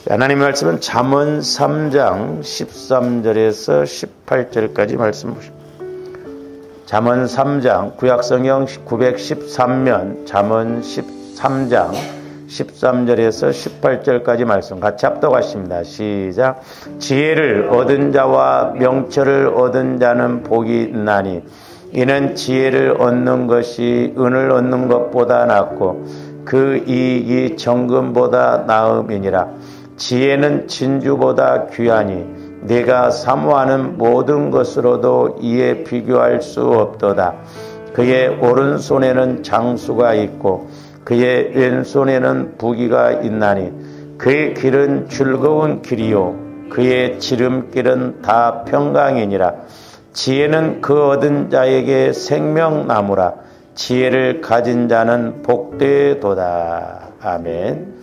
하나님의 말씀은 잠언 3장 13절에서 18절까지 말씀 보십니다. 잠언 3장 구약성경 913면 잠언 13장 13절에서 18절까지 말씀 같이 합독하십니다. 시작. 지혜를 얻은 자와 명철을 얻은 자는 복이 있나니 이는 지혜를 얻는 것이 은을 얻는 것보다 낫고 그 이익이 정금보다 나음이니라. 지혜는 진주보다 귀하니 네가 사모하는 모든 것으로도 이에 비교할 수 없도다. 그의 오른손에는 장수가 있고 그의 왼손에는 부귀가 있나니 그의 길은 즐거운 길이요 그의 지름길은 다 평강이니라. 지혜는 그 얻은 자에게 생명나무라. 지혜를 가진 자는 복되도다. 아멘.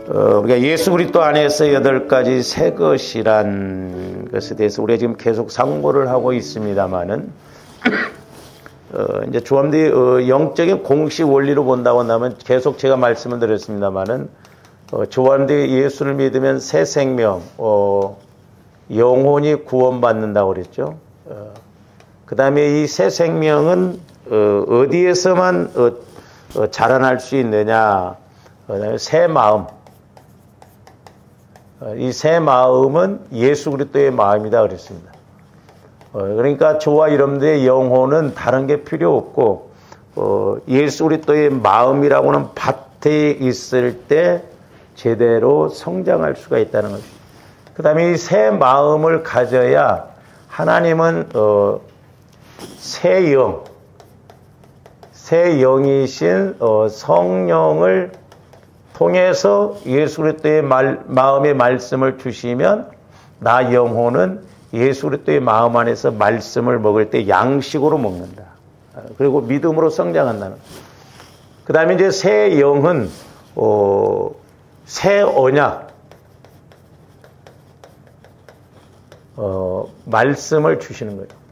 우리가 예수 그리스도 안에서 8가지 새 것이란 것에 대해서 우리가 지금 계속 상고를 하고 있습니다만은 이제 조함대 영적인 공식 원리로 본다고 한다면 계속 제가 말씀을 드렸습니다만은 조함대 예수를 믿으면 새 생명, 영혼이 구원받는다고 그랬죠. 그 다음에 이 새 생명은 어디에서만 자라날 수 있느냐. 그다음에 새 마음. 이 새 마음은 예수 그리스도의 마음이다 그랬습니다. 그러니까 저와 여러분들의 영혼은 다른 게 필요 없고 예수 그리스도의 마음이라고는 밭에 있을 때 제대로 성장할 수가 있다는 것입니다. 그 다음에 이 새 마음을 가져야 하나님은 새 영이신 성령을 통해서 예수 그리스도의 마음의 말씀을 주시면 나 영혼은 예수 그리스도의 마음 안에서 말씀을 먹을 때 양식으로 먹는다. 그리고 믿음으로 성장한다는. 그 다음에 이제 새 영은 새 언약, 말씀을 주시는 거예요.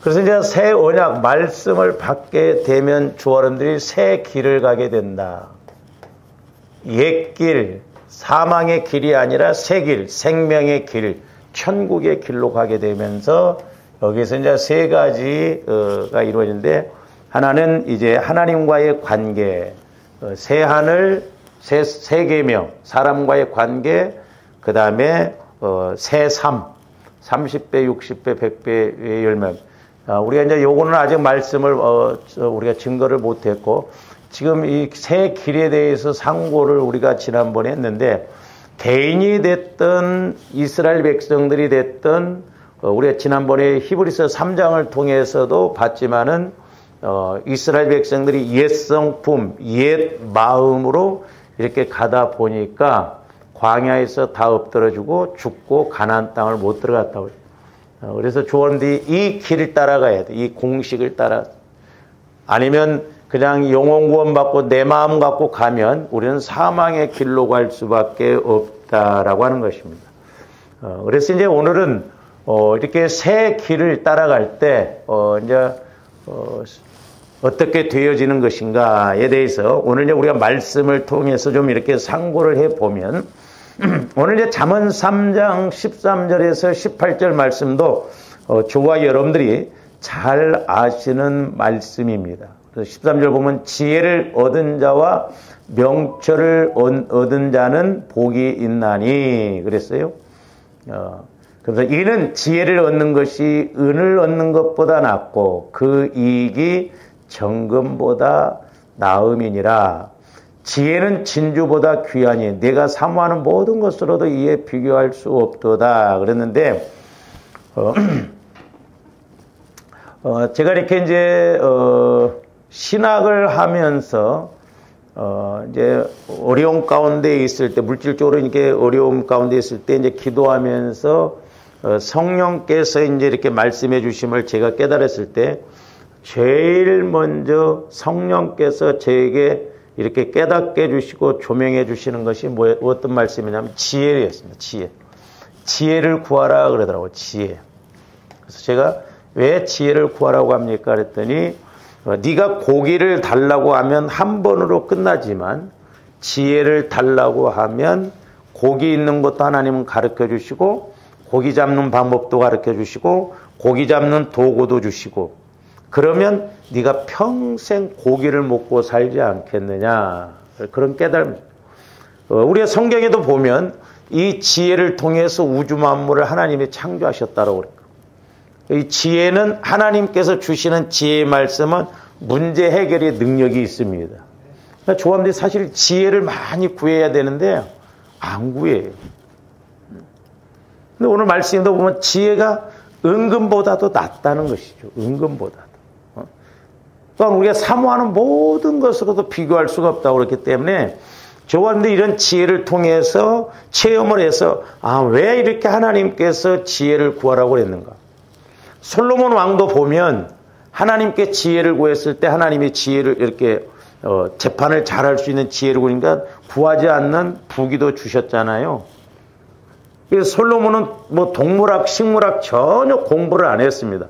그래서 이제 새 언약 말씀을 받게 되면 주어른들이 새 길을 가게 된다. 옛 길, 사망의 길이 아니라 새 길, 생명의 길, 천국의 길로 가게 되면서 여기서 이제 세 가지가 이루어지는데 하나는 이제 하나님과의 관계, 새 하늘, 새 계명, 사람과의 관계, 그 다음에 새 삶, 30배, 60배, 100배의 열매. 우리가 이제 요거는 아직 말씀을 우리가 증거를 못했고 지금 이 새 길에 대해서 상고를 우리가 지난번에 했는데 개인이 됐든 이스라엘 백성들이 됐든 우리가 지난번에 히브리서 3장을 통해서도 봤지만은 이스라엘 백성들이 옛 성품, 옛 마음으로 이렇게 가다 보니까 광야에서 다 엎드러지고 죽고 가나안 땅을 못 들어갔다고. 그래서 조언들이 이 길을 따라가야 돼. 이 공식을 따라. 아니면 그냥 영혼 구원 받고 내 마음 갖고 가면 우리는 사망의 길로 갈 수밖에 없다라고 하는 것입니다. 그래서 이제 오늘은 이렇게 새 길을 따라갈 때 이제 어떻게 되어지는 것인가에 대해서 오늘 이제 우리가 말씀을 통해서 좀 이렇게 상고를 해 보면. 오늘 이제 잠언 3장 13절에서 18절 말씀도 저와 여러분들이 잘 아시는 말씀입니다. 그래서 13절 보면 지혜를 얻은 자와 명철을 얻은 자는 복이 있나니 그랬어요. 그래서 이는 지혜를 얻는 것이 은을 얻는 것보다 낫고 그 이익이 정금보다 나음이니라. 지혜는 진주보다 귀하니 내가 사모하는 모든 것으로도 이에 비교할 수 없도다. 그랬는데 제가 이렇게 이제 신학을 하면서 이제 어려움 가운데 있을 때 물질적으로 이렇게 어려움 가운데 있을 때 이제 기도하면서 성령께서 이제 이렇게 말씀해 주심을 제가 깨달았을 때 제일 먼저 성령께서 저에게 이렇게 깨닫게 해주시고 조명해 주시는 것이 어떤 말씀이냐면 지혜였습니다. 지혜를 구하라 그러더라고요. 지혜. 그래서 제가 왜 지혜를 구하라고 합니까? 그랬더니 네가 고기를 달라고 하면 한 번으로 끝나지만 지혜를 달라고 하면 고기 있는 것도 하나님은 가르쳐 주시고 고기 잡는 방법도 가르쳐 주시고 고기 잡는 도구도 주시고 그러면 네가 평생 고기를 먹고 살지 않겠느냐 그런 깨달음. 우리가 성경에도 보면 이 지혜를 통해서 우주 만물을 하나님이 창조하셨다고 그래요. 이 지혜는 하나님께서 주시는 지혜의 말씀은 문제 해결의 능력이 있습니다. 그러니까 조합들이 사실 지혜를 많이 구해야 되는데 안 구해요. 근데 오늘 말씀도 보면 지혜가 은금보다도 낫다는 것이죠. 은금보다도. 그러니까 우리가 사모하는 모든 것으로도 비교할 수가 없다고 그렇기 때문에 저와는데 이런 지혜를 통해서 체험을 해서 왜 이렇게 하나님께서 지혜를 구하라고 그랬는가. 솔로몬 왕도 보면 하나님께 지혜를 구했을 때 하나님이 지혜를 이렇게 재판을 잘할 수 있는 지혜를 구하니까 구하지 않는 부귀도 주셨잖아요. 그래서 솔로몬은 뭐 동물학, 식물학 전혀 공부를 안 했습니다.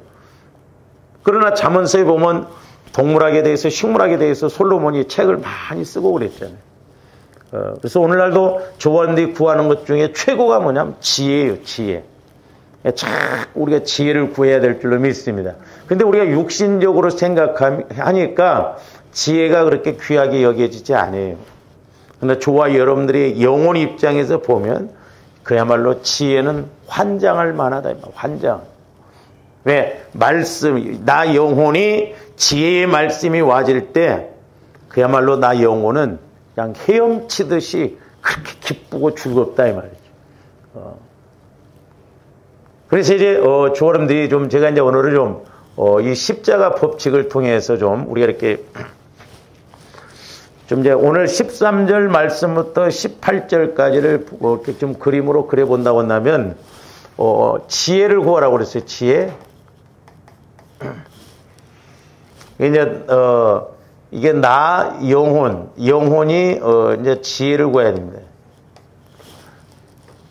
그러나 잠언서에 보면 동물학에 대해서 식물학에 대해서 솔로몬이 책을 많이 쓰고 그랬잖아요. 그래서 오늘날도 조원들이 구하는 것 중에 최고가 뭐냐면 지혜예요. 지혜. 참 우리가 지혜를 구해야 될 줄로 믿습니다. 근데 우리가 육신적으로 생각하니까 지혜가 그렇게 귀하게 여겨지지 않아요. 그런데 저와 여러분들이 영혼 입장에서 보면 그야말로 지혜는 환장할 만하다. 환장. 왜? 나 영혼이 지혜의 말씀이 와질 때 그야말로 나 영혼은 그냥 헤엄치듯이 그렇게 기쁘고 즐겁다 이 말이죠. 그래서 이제 조어름들이 좀 제가 이제 오늘은 좀 이 십자가 법칙을 통해서 좀 우리가 이렇게 좀 이제 오늘 13절 말씀부터 18절까지를 이렇게 좀 그림으로 그려본다고 한다면 지혜를 구하라고 그랬어요. 지혜. 이제 이게 나 영혼이 이제 지혜를 구해야 됩니다.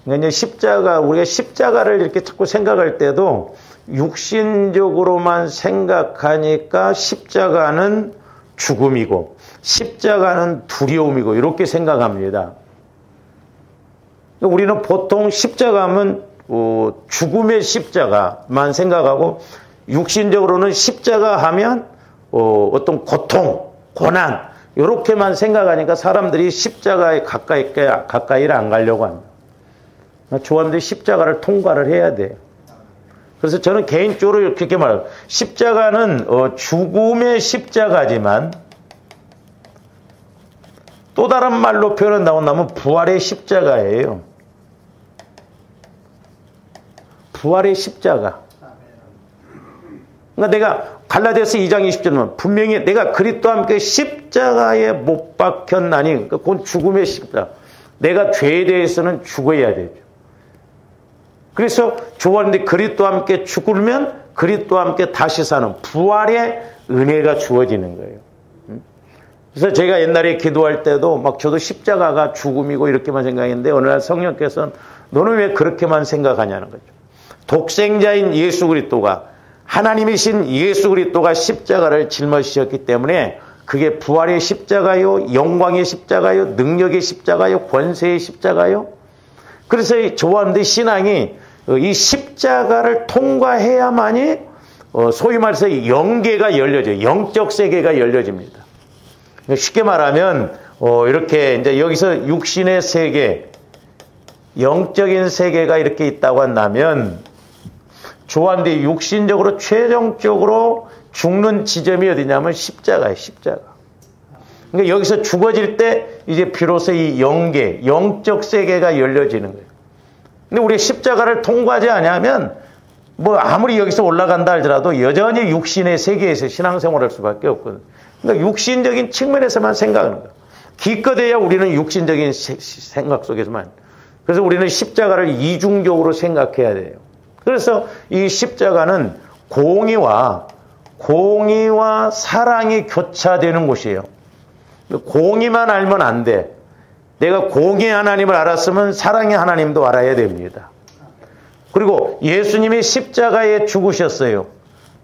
그러니까 이제 우리가 십자가를 이렇게 자꾸 생각할 때도 육신적으로만 생각하니까 십자가는 죽음이고 십자가는 두려움이고 이렇게 생각합니다. 우리는 보통 십자가면 죽음의 십자가만 생각하고 육신적으로는 십자가 하면 어떤 고통, 고난 이렇게만 생각하니까 사람들이 십자가에 가까이를 안 가려고 합니다. 조합들이 십자가를 통과를 해야 돼요. 그래서 저는 개인적으로 이렇게 말해요. 십자가는 죽음의 십자가지만 또 다른 말로 표현한다면 부활의 십자가예요. 부활의 십자가. 그러니까 내가 갈라디아서 2장 20절은 분명히 내가 그리스도와 함께 십자가에 못 박혔나니 그러니까 그건 죽음의 십자가. 내가 죄에 대해서는 죽어야 되죠. 그래서 조원인데 그리스도와 함께 죽으면 그리스도와 함께 다시 사는 부활의 은혜가 주어지는 거예요. 그래서 제가 옛날에 기도할 때도 막 저도 십자가가 죽음이고 이렇게만 생각했는데 어느 날 성령께서는 너는 왜 그렇게만 생각하냐는 거죠. 독생자인 예수 그리스도가 하나님이신 예수 그리스도가 십자가를 짊어지셨기 때문에 그게 부활의 십자가요, 영광의 십자가요, 능력의 십자가요, 권세의 십자가요. 그래서 저와의 신앙이 이 십자가를 통과해야만이 소위 말해서 영계가 열려져요. 영적 세계가 열려집니다. 쉽게 말하면 이렇게 이제 여기서 육신의 세계, 영적인 세계가 이렇게 있다고 한다면 조한데 육신적으로 최종적으로 죽는 지점이 어디냐면 십자가예요. 십자가. 그러니까 여기서 죽어질 때 이제 비로소 이 영계, 영적 세계가 열려지는 거예요. 근데 우리 십자가를 통과하지 않으면 뭐 아무리 여기서 올라간다 할지라도 여전히 육신의 세계에서 신앙생활을 할 수밖에 없거든요. 그러니까 육신적인 측면에서만 생각하는 거예요. 기껏해야 우리는 육신적인 생각 속에서만. 그래서 우리는 십자가를 이중적으로 생각해야 돼요. 그래서 이 십자가는 공의와 사랑이 교차되는 곳이에요. 공의만 알면 안 돼. 내가 공의의 하나님을 알았으면 사랑의 하나님도 알아야 됩니다. 그리고 예수님이 십자가에 죽으셨어요.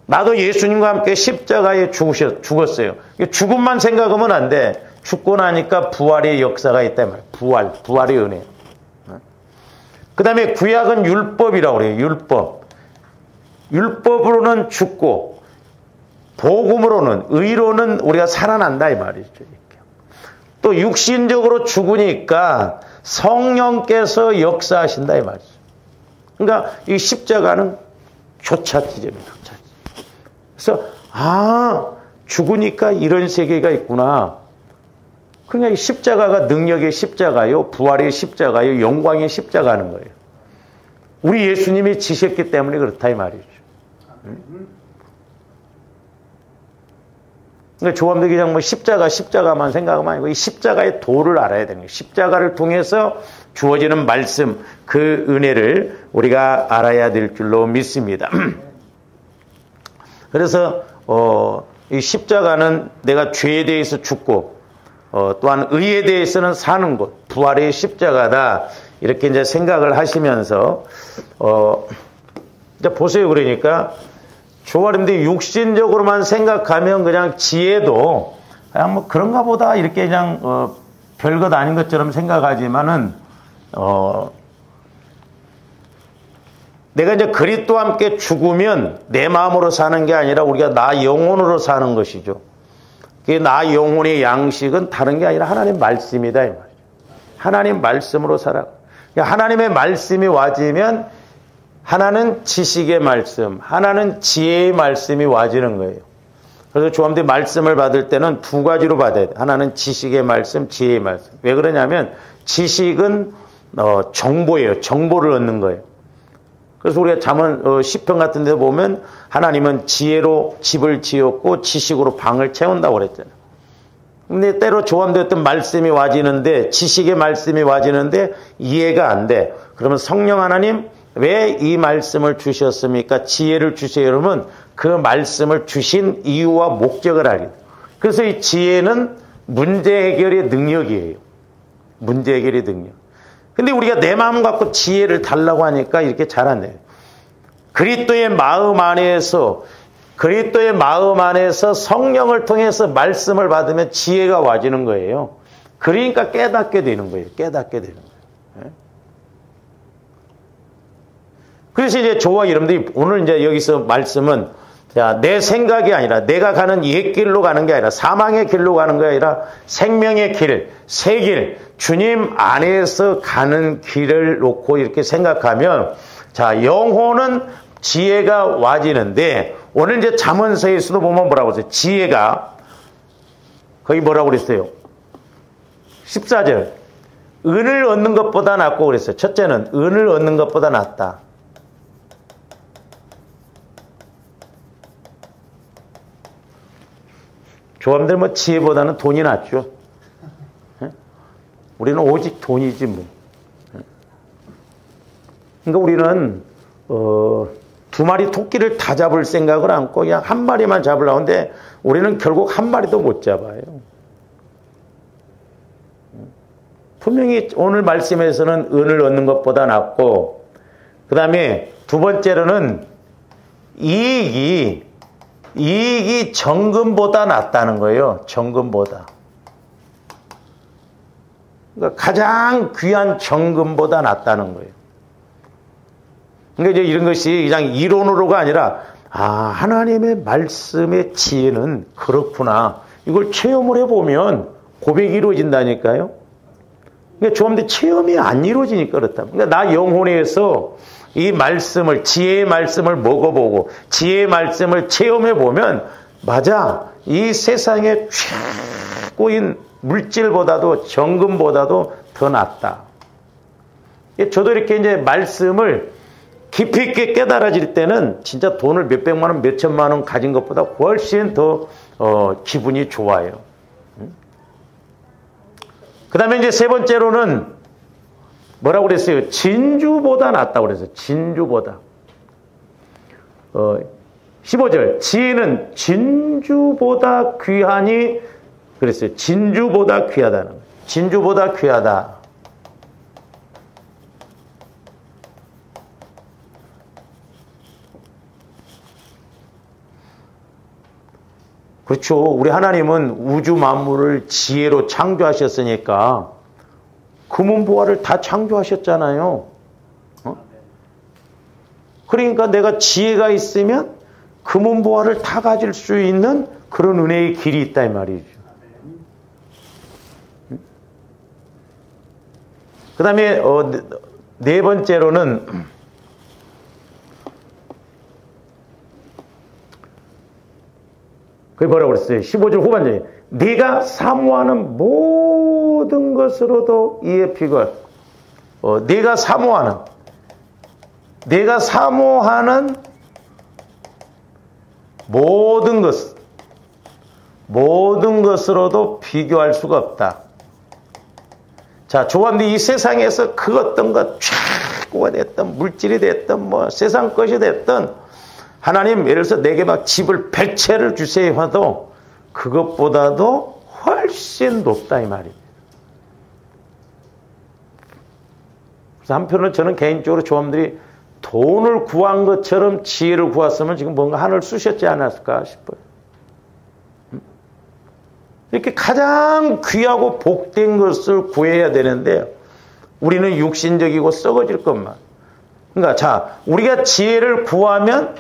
나도 예수님과 함께 십자가에 죽었어요. 죽음만 생각하면 안 돼. 죽고 나니까 부활의 역사가 있단 말이에요. 부활의 은혜. 그 다음에 구약은 율법이라고 그래요. 율법. 율법으로는 죽고 복음으로는, 의로는 우리가 살아난다 이 말이죠. 또 육신적으로 죽으니까 성령께서 역사하신다 이 말이죠. 그러니까 이 십자가는 교차지점이에요. 그래서 죽으니까 이런 세계가 있구나. 그러니까 이 십자가가 능력의 십자가요, 부활의 십자가요, 영광의 십자가는 거예요. 우리 예수님이 지셨기 때문에 그렇다 이 말이죠. 그러니까 조감독이 그냥 뭐 십자가만 생각하면 아니고 이 십자가의 도를 알아야 되는 거예요. 십자가를 통해서 주어지는 말씀, 그 은혜를 우리가 알아야 될 줄로 믿습니다. 그래서 이 십자가는 내가 죄에 대해서 죽고 또한 의에 대해서는 사는 곳, 부활의 십자가다 이렇게 이제 생각을 하시면서 이제 보세요. 그러니까 조아름들이 육신적으로만 생각하면 그냥 지혜도 그냥 뭐 그런가 보다 이렇게 그냥 별것 아닌 것처럼 생각하지만은 내가 이제 그리스도와 함께 죽으면 내 마음으로 사는 게 아니라 우리가 나 영혼으로 사는 것이죠. 그 나 영혼의 양식은 다른 게 아니라 하나님 말씀이다 이 말이죠. 하나님 말씀으로 살아. 하나님의 말씀이 와지면 하나는 지식의 말씀, 하나는 지혜의 말씀이 와지는 거예요. 그래서 조함대 말씀을 받을 때는 두 가지로 받아야 돼요. 하나는 지식의 말씀, 지혜의 말씀. 왜 그러냐면 지식은 정보예요. 정보를 얻는 거예요. 그래서 우리가 잠언 시편 같은 데 보면 하나님은 지혜로 집을 지었고 지식으로 방을 채운다고 그랬잖아요. 근데 때로 조함되었던 말씀이 와지는데 지식의 말씀이 와지는데 이해가 안 돼. 그러면 성령 하나님 왜 이 말씀을 주셨습니까? 지혜를 주세요. 여러분 그 말씀을 주신 이유와 목적을 알게 돼요. 그래서 이 지혜는 문제 해결의 능력이에요. 문제 해결의 능력. 근데 우리가 내 마음 갖고 지혜를 달라고 하니까 이렇게 잘 안 돼요. 그리스도의 마음 안에서 성령을 통해서 말씀을 받으면 지혜가 와지는 거예요. 그러니까 깨닫게 되는 거예요. 깨닫게 되는 거예요. 그래서 이제 저와 여러분들이 오늘 이제 여기서 말씀은 내 생각이 아니라 내가 가는 옛 길로 가는 게 아니라 사망의 길로 가는 게 아니라 생명의 길, 새 길, 주님 안에서 가는 길을 놓고 이렇게 생각하면 자, 영혼은 지혜가 와지는데 오늘 이제 잠언서에서도 보면 뭐라고 했어요? 지혜가 거기 뭐라고 그랬어요? 14절. 은을 얻는 것보다 낫고 그랬어요. 첫째는 은을 얻는 것보다 낫다. 조함들 뭐 지혜보다는 돈이 낫죠. 우리는 오직 돈이지 뭐. 그러니까 우리는 두 마리 토끼를 다 잡을 생각을 않고 그냥 한 마리만 잡으려고 하는데 우리는 결국 한 마리도 못 잡아요. 분명히 오늘 말씀에서는 은을 얻는 것보다 낫고 그 다음에 두 번째로는 이익이 정금보다 낫다는 거예요. 정금보다. 그러니까 가장 귀한 정금보다 낫다는 거예요. 그러니까 이제 이런 것이 그냥 이론으로가 아니라 하나님의 말씀의 지혜는 그렇구나. 이걸 체험을 해보면 고백이 이루어진다니까요. 그러니까 조금더 체험이 안 이루어지니까 그렇다. 그러니까 나 영혼에서 이 말씀을, 지혜의 말씀을 먹어보고 지혜의 말씀을 체험해보면 맞아. 이 세상의 최고인 물질보다도 정금보다도 더 낫다. 저도 이렇게 이제 말씀을 깊이 있게 깨달아질 때는 진짜 돈을 몇백만 원, 몇천만 원 가진 것보다 훨씬 더 기분이 좋아요. 그 다음에 이제 세 번째로는 뭐라고 그랬어요? 진주보다 낫다고 그랬어요. 진주보다. 15절. 지혜는 진주보다 귀하니 그랬어요. 진주보다 귀하다는 거예요. 진주보다 귀하다. 그렇죠. 우리 하나님은 우주 만물을 지혜로 창조하셨으니까 금은보화를 다 창조하셨잖아요. 그러니까 내가 지혜가 있으면 금은보화를 다 가질 수 있는 그런 은혜의 길이 있다 이 말이죠. 그 다음에 네 번째로는 그게 뭐라고 그랬어요? 15절 후반전에 네가 사모하는 모든 것으로도 이에 비교할 네가 사모하는 모든 것으로도 비교할 수가 없다. 자, 조합이 이 세상에서 그 어떤 것, 최고가 됐든, 물질이 됐든, 뭐, 세상 것이 됐든, 하나님, 예를 들어서 내게 막 집을 100채를 주세요 해도, 그것보다도 훨씬 높다, 이 말입니다. 그래서 한편으로 저는 개인적으로 조합들이 돈을 구한 것처럼 지혜를 구했으면 지금 뭔가 하늘 쑤셨지 않았을까 싶어요. 이렇게 가장 귀하고 복된 것을 구해야 되는데 우리는 육신적이고 썩어질 것만. 그러니까 자, 우리가 지혜를 구하면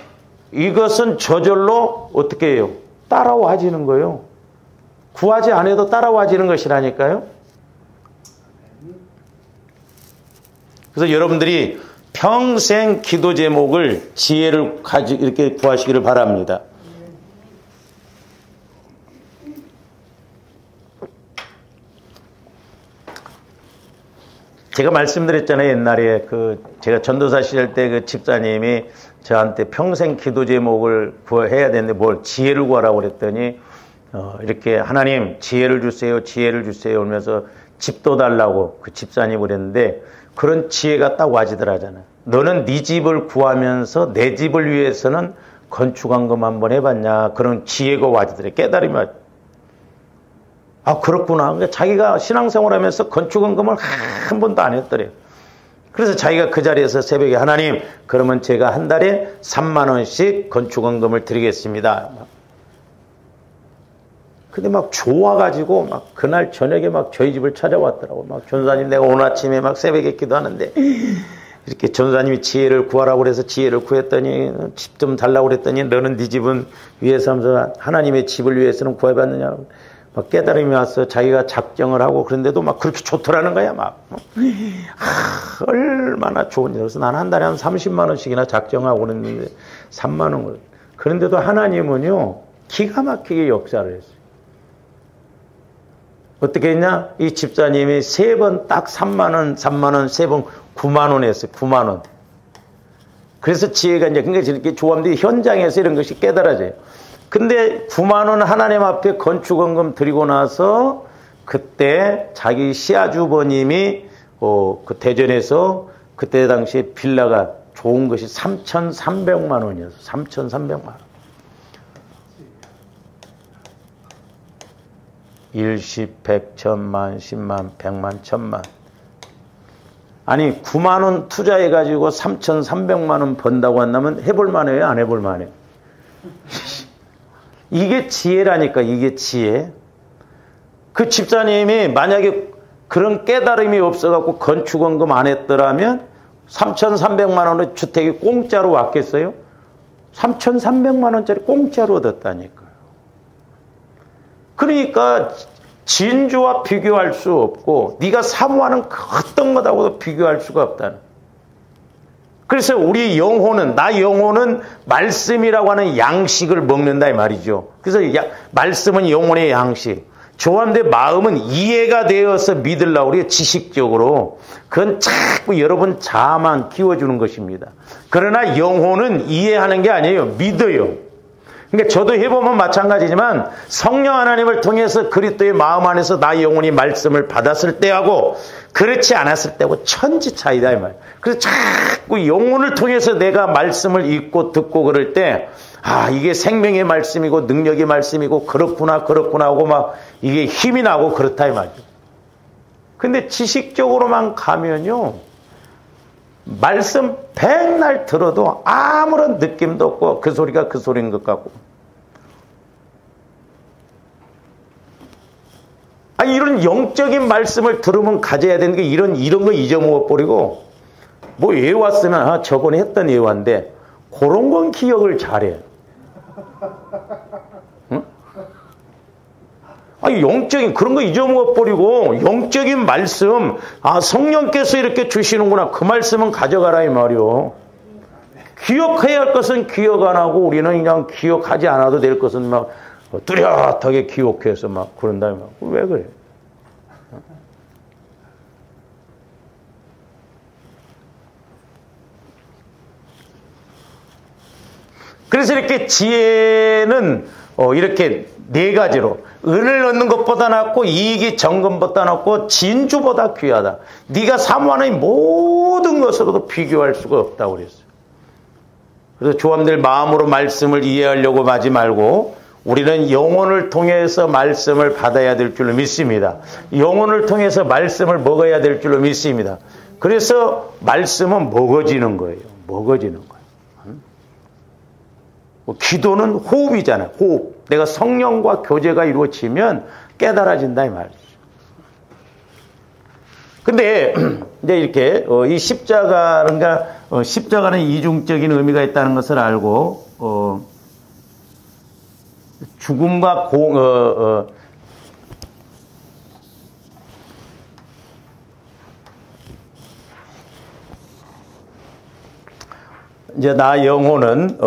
이것은 저절로 어떻게 해요? 따라와지는 거예요. 구하지 않아도 따라와지는 것이라니까요. 그래서 여러분들이 평생 기도 제목을 지혜를 가지고 이렇게 구하시기를 바랍니다. 제가 말씀드렸잖아요. 옛날에 제가 전도사 시절 때 그 집사님이 저한테 평생 기도 제목을 구해야 되는데 뭘 지혜를 구하라고 그랬더니 이렇게 하나님 지혜를 주세요. 지혜를 주세요. 하면서 집도 달라고 그 집사님이 그랬는데 그런 지혜가 딱 와지더라잖아요. 너는 네 집을 구하면서 내 집을 위해서는 건축한금 한번 해봤냐. 그런 지혜가 와지더래. 깨달음이 와지. 아, 그렇구나. 그러니까 자기가 신앙생활하면서 건축원금을 한 번도 안 했더래요. 그래서 자기가 그 자리에서 새벽에 하나님, 그러면 제가 한 달에 3만 원씩 건축원금을 드리겠습니다. 근데 막 좋아가지고 막 그날 저녁에 막 저희 집을 찾아왔더라고. 막 전사님 내가 오늘 아침에 막 새벽에 기도하는데 이렇게 전사님이 지혜를 구하라고 그래서 지혜를 구했더니 집 좀 달라고 그랬더니 너는 네 집은 위해서 하면서 하나님의 집을 위해서는 구해봤느냐. 막 깨달음이 왔어. 자기가 작정을 하고 그런데도 막 그렇게 좋더라는 거야. 막 얼마나 좋은 일. 그래서 난 한 달에 한 30만 원씩이나 작정하고 그랬는데 3만 원. 그런데도 하나님은요 기가 막히게 역사를 했어요. 어떻게 했냐? 이 집사님이 3번 딱 3만 원, 3만 원, 3번 9만 원 했어요. 9만 원. 그래서 지혜가 이제 그러니까 이렇게 조합들이 현장에서 이런 것이 깨달아져요. 근데 9만 원 하나님 앞에 건축원금 드리고 나서 그때 자기 시아주버님이 그 대전에서 그때 당시에 빌라가 좋은 것이 3,300만 원이었어. 3,300만 원. 일십, 백, 천만, 10만, 100만, 1000만. 아니 9만 원 투자해가지고 3,300만 원 번다고 한다면 해볼 만해요? 안 해볼 만해요? 이게 지혜라니까. 이게 지혜. 그 집사님이 만약에 그런 깨달음이 없어갖고 건축원금 안 했더라면 3,300만 원의 주택이 공짜로 왔겠어요? 3,300만 원짜리 공짜로 얻었다니까요. 그러니까 진주와 비교할 수 없고 네가 사모하는 어떤 것하고도 비교할 수가 없다는. 그래서 우리 영혼은, 나 영혼은 말씀이라고 하는 양식을 먹는다 이 말이죠. 그래서 말씀은 영혼의 양식. 저한테 마음은 이해가 되어서 믿으려고 그래요. 지식적으로. 그건 자꾸 여러분 자아만 키워주는 것입니다. 그러나 영혼은 이해하는 게 아니에요. 믿어요. 그러니까 저도 해보면 마찬가지지만 성령 하나님을 통해서 그리스도의 마음 안에서 나 영혼이 말씀을 받았을 때하고 그렇지 않았을 때하고 천지 차이다 이 말. 그래서 자꾸 영혼을 통해서 내가 말씀을 읽고 듣고 그럴 때 아 이게 생명의 말씀이고 능력의 말씀이고 그렇구나 하고 막 이게 힘이 나고 그렇다 이 말이죠. 근데 지식적으로만 가면요 말씀 백날 들어도 아무런 느낌도 없고 그 소리가 그 소리인 것 같고 아니, 이런 영적인 말씀을 들으면 가져야 되는 게 이런 거 잊어먹어버리고, 뭐 예화 쓰면, 아, 저번에 했던 예화인데, 그런 건 기억을 잘해. 응? 아니, 영적인, 그런 거 잊어먹어버리고, 영적인 말씀, 아, 성령께서 이렇게 주시는구나. 그 말씀은 가져가라, 이 말이요. 기억해야 할 것은 기억 안 하고, 우리는 그냥 기억하지 않아도 될 것은 막, 뚜렷하게 기억해서 막 그런다. 왜 그래? 그래서 이렇게 지혜는 이렇게 네 가지로 은을 얻는 것보다 낫고 이익이 정금보다 낫고 진주보다 귀하다. 네가 사모하는 모든 것으로도 비교할 수가 없다고 그랬어요. 그래서 조함들 마음으로 말씀을 이해하려고 하지 말고 우리는 영혼을 통해서 말씀을 받아야 될 줄로 믿습니다. 영혼을 통해서 말씀을 먹어야 될 줄로 믿습니다. 그래서 말씀은 먹어지는 거예요. 먹어지는 거예요. 기도는 호흡이잖아요. 호흡. 내가 성령과 교제가 이루어지면 깨달아진다 이 말이죠. 근데 이제 이렇게 이 십자가는 이중적인 의미가 있다는 것을 알고 죽음과 이제 나 영혼은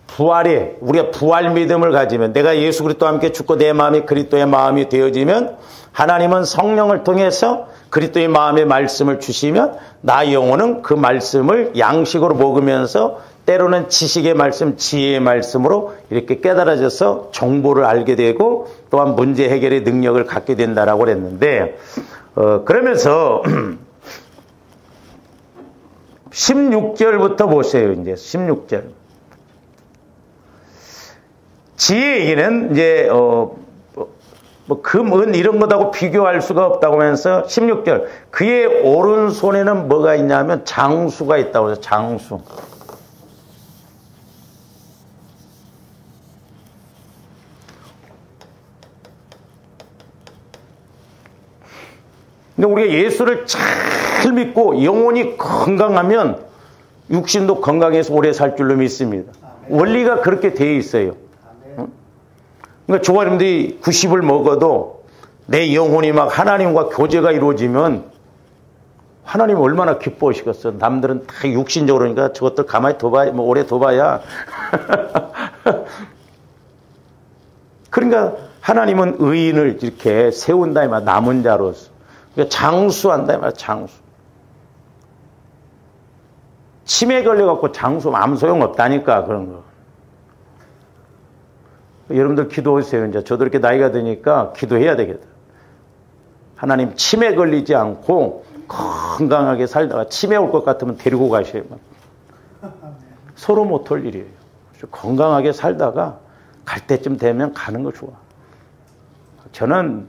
부활에 우리가 부활 믿음을 가지면 내가 예수 그리스도와 함께 죽고 내 마음이 그리스도의 마음이 되어지면 하나님은 성령을 통해서 그리스도의 마음의 말씀을 주시면 나 영혼은 그 말씀을 양식으로 먹으면서 때로는 지식의 말씀, 지혜의 말씀으로 이렇게 깨달아져서 정보를 알게 되고 또한 문제 해결의 능력을 갖게 된다라고 그랬는데 그러면서 16절부터 보세요. 이제 16절. 지혜 얘기는 이제 금, 은 이런 것하고 비교할 수가 없다고 하면서 16절 그의 오른손에는 뭐가 있냐면 장수가 있다고 해서 장수. 근데 우리가 예수를 잘 믿고 영혼이 건강하면 육신도 건강해서 오래 살 줄로 믿습니다. 원리가 그렇게 되어 있어요. 그러니까 조아님들이 90을 먹어도 내 영혼이 막 하나님과 교제가 이루어지면 하나님 얼마나 기뻐하시겠어. 남들은 다 육신적으로 그러니까 저것들 가만히 둬봐야 뭐 오래 둬봐야 그러니까 하나님은 의인을 이렇게 세운다 이 말 남은 자로서 그러니까 장수한다 이 말 장수. 치매 걸려갖고 장수하면 아무 소용없다니까 그런 거. 여러분들 기도하세요. 이제 저도 이렇게 나이가 드니까 기도해야 되겠다. 하나님 치매 걸리지 않고 건강하게 살다가 치매 올 것 같으면 데리고 가셔요. 서로 못할 일이에요. 건강하게 살다가 갈 때쯤 되면 가는 거 좋아. 저는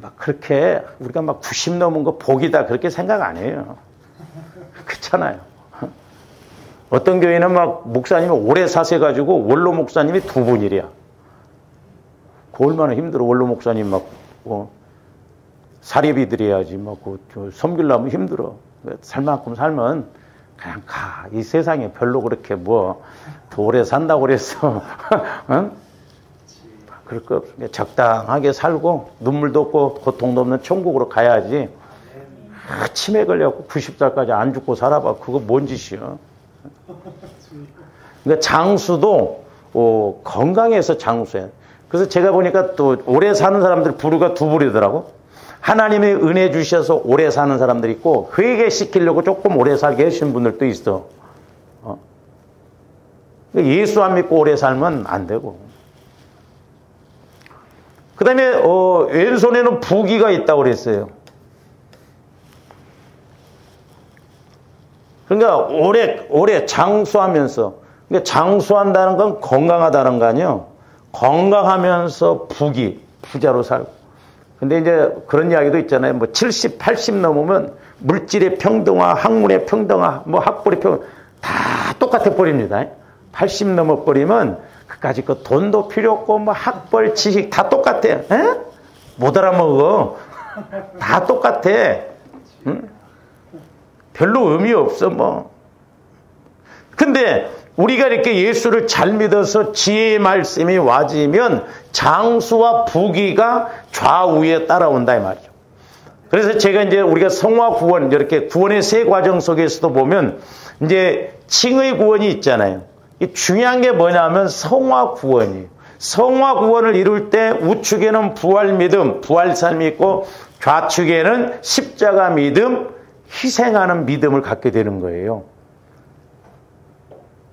막 그렇게 우리가 막 90 넘은 거 복이다 그렇게 생각 안 해요. 그렇잖아요. 어떤 교회는 막 목사님이 오래 사세가지고 원로 목사님이 2분이래요. 그 얼마나 힘들어. 원로 목사님 막 사례비 드려야지 막 섬기려면 힘들어. 살 만큼 살면 그냥 가. 이 세상에 별로 그렇게 뭐 더 오래 산다고 그랬어. 응? 그럴 거 없어. 적당하게 살고 눈물도 없고 고통도 없는 천국으로 가야지. 치매 걸려갖고 90살까지 안 죽고 살아봐. 그거 뭔 짓이야. 그러니까 장수도 건강해서 장수해. 그래서 제가 보니까 또 오래 사는 사람들 부류가 2부류더라고. 하나님의 은혜 주셔서 오래 사는 사람들이 있고 회개시키려고 조금 오래 살게 해주신 분들도 있어. 예수 안 믿고 오래 살면 안 되고. 그 다음에 왼손에는 부귀가 있다고 그랬어요. 그러니까 오래 장수하면서, 그러니까 장수한다는 건 건강하다는 거 아니에요. 건강하면서 부자로 살고. 근데 이제 그런 이야기도 있잖아요. 뭐 70, 80 넘으면 물질의 평등화, 학문의 평등화, 뭐 학벌의 평등화 다 똑같아 버립니다. 80 넘어 버리면 그까짓 거 돈도 필요 없고 뭐 학벌 지식 다 똑같아. 에? 못 알아먹어. 다 똑같아. 응? 별로 의미 없어 뭐. 근데 우리가 이렇게 예수를 잘 믿어서 지혜의 말씀이 와지면 장수와 부귀가 좌우에 따라온다 이 말이죠. 그래서 제가 이제 우리가 성화 구원 이렇게 구원의 세 과정 속에서도 보면 이제 칭의 구원이 있잖아요. 중요한 게 뭐냐면 성화 구원이에요. 성화 구원을 이룰 때 우측에는 부활 믿음, 부활 삶이 있고 좌측에는 십자가 믿음, 희생하는 믿음을 갖게 되는 거예요.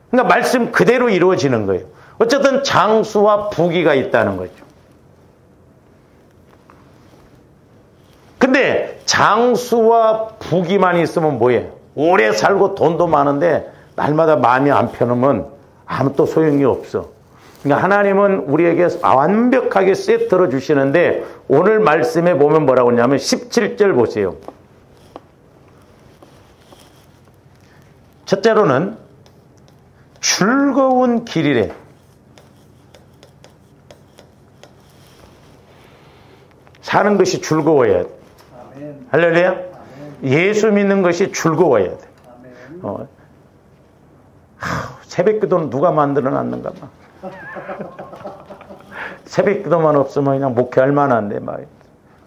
그러니까 말씀 그대로 이루어지는 거예요. 어쨌든 장수와 부귀가 있다는 거죠. 근데 장수와 부귀만 있으면 뭐예요? 오래 살고 돈도 많은데 날마다 마음이 안 편하면 아무것도 소용이 없어. 그러니까 하나님은 우리에게 완벽하게 세트로 주시는데 오늘 말씀에 보면 뭐라고 하냐면 17절 보세요. 첫째로는 즐거운 길이래. 사는 것이 즐거워야 돼. 할렐루야. 예수 믿는 것이 즐거워야 돼. 새벽 기도는 누가 만들어 놨는가 봐. 새벽 기도만 없으면 그냥 목회할 만한데 말이야.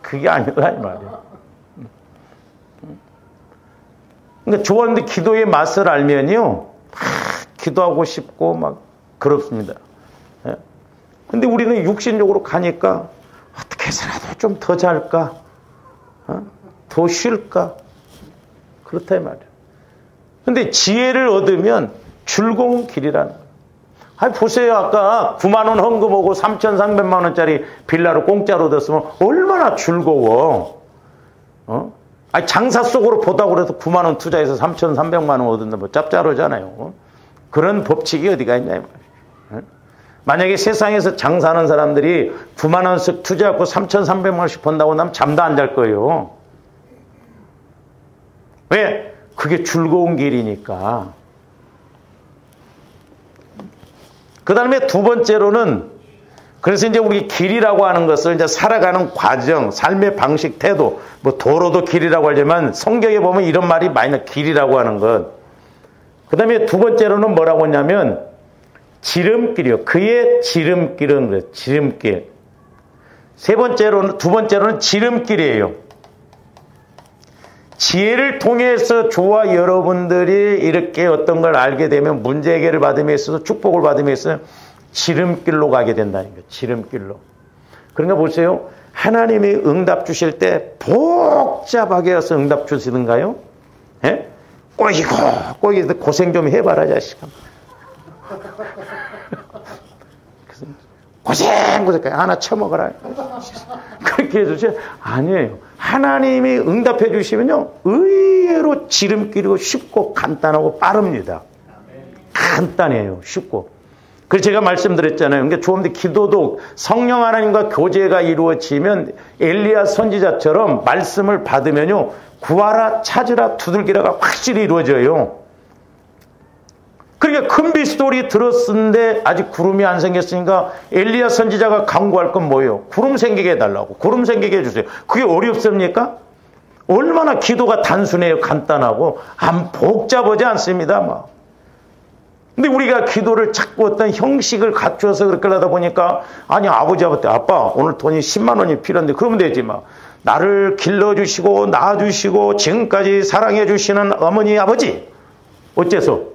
그게 아니라 이 말이야. 그러니까 좋았는데 기도의 맛을 알면요, 기도하고 싶고 막 그렇습니다. 근데 우리는 육신적으로 가니까 어떻게 해서라도 좀 더 잘까, 더 쉴까, 그렇다 이 말이야. 근데 지혜를 얻으면 즐거운 길이라는 거예요. 아니 보세요. 아까 9만 원 헌금하고 3,300만 원짜리 빌라를 공짜로 얻었으면 얼마나 즐거워. 아니 장사 속으로 보다고 그래서 9만 원 투자해서 3,300만 원 얻는다 뭐 짭짤하잖아요. 그런 법칙이 어디가 있냐 이 말이에요. 만약에 세상에서 장사하는 사람들이 9만 원씩 투자하고 3,300만 원씩 번다고 하면 잠도 안 잘 거예요. 왜? 그게 즐거운 길이니까. 그 다음에 두 번째로는, 그래서 이제 우리 길이라고 하는 것을 이제 살아가는 과정, 삶의 방식, 태도, 뭐 도로도 길이라고 하지만 성경에 보면 이런 말이 많이 나와요. 길이라고 하는 것. 그 다음에 두 번째로는 뭐라고 하냐면 지름길이요. 그의 지름길은 그래요. 지름길. 두 번째로는 지름길이에요. 지혜를 통해서 저와 여러분들이 이렇게 어떤 걸 알게 되면 문제 해결을 받음에 있어서 축복을 받음에 있어서 지름길로 가게 된다는 거예요. 지름길로. 그러니까 보세요. 하나님이 응답 주실 때 복잡하게 해서 응답 주시는가요? 예? 꼬이고 고생 좀 해봐라 자식아. 고생 하나 쳐먹어라. 그렇게 해주세요. 아니에요. 하나님이 응답해 주시면요, 의외로 지름길이고 쉽고 간단하고 빠릅니다. 간단해요. 쉽고. 그래서 제가 말씀드렸잖아요. 그러니까 좋은데 기도도 성령 하나님과 교제가 이루어지면 엘리야 선지자처럼 말씀을 받으면요, 구하라, 찾으라, 두들기라가 확실히 이루어져요. 그러니까 큰 빗소리 들었는데 아직 구름이 안 생겼으니까 엘리야 선지자가 간구할 건 뭐예요? 구름 생기게 해달라고. 구름 생기게 해주세요. 그게 어렵습니까? 얼마나 기도가 단순해요. 간단하고 안 복잡하지 않습니다. 막. 근데 우리가 기도를 자꾸 어떤 형식을 갖춰서 그렇게 하다 보니까, 아니 아버지한테 아빠 오늘 돈이 10만 원이 필요한데 그러면 되지 막. 나를 길러주시고 낳아주시고 지금까지 사랑해주시는 어머니 아버지 어째서?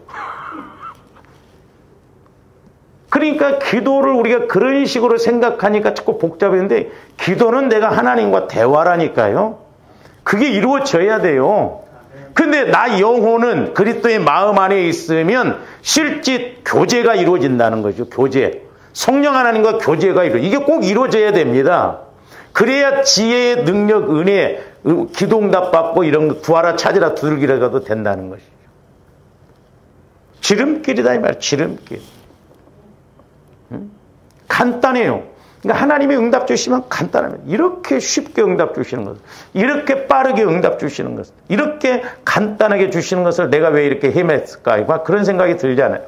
그러니까 기도를 우리가 그런 식으로 생각하니까 자꾸 복잡했는데, 기도는 내가 하나님과 대화라니까요. 그게 이루어져야 돼요. 근데 나 영혼은 그리스도의 마음 안에 있으면 실제 교제가 이루어진다는 거죠. 교제. 성령 하나님과 교제가 이게 꼭 이루어져야 됩니다. 그래야 지혜의 능력, 은혜, 기도응답 받고 이런 거 구하라, 찾으라, 두들기라도 된다는 것이죠. 지름길이다 이 말. 지름길. 간단해요. 그러니까 하나님이 응답 주시면 간단합니다. 이렇게 쉽게 응답 주시는 것, 이렇게 빠르게 응답 주시는 것, 이렇게 간단하게 주시는 것을 내가 왜 이렇게 헤맸을까? 그런 생각이 들잖아요.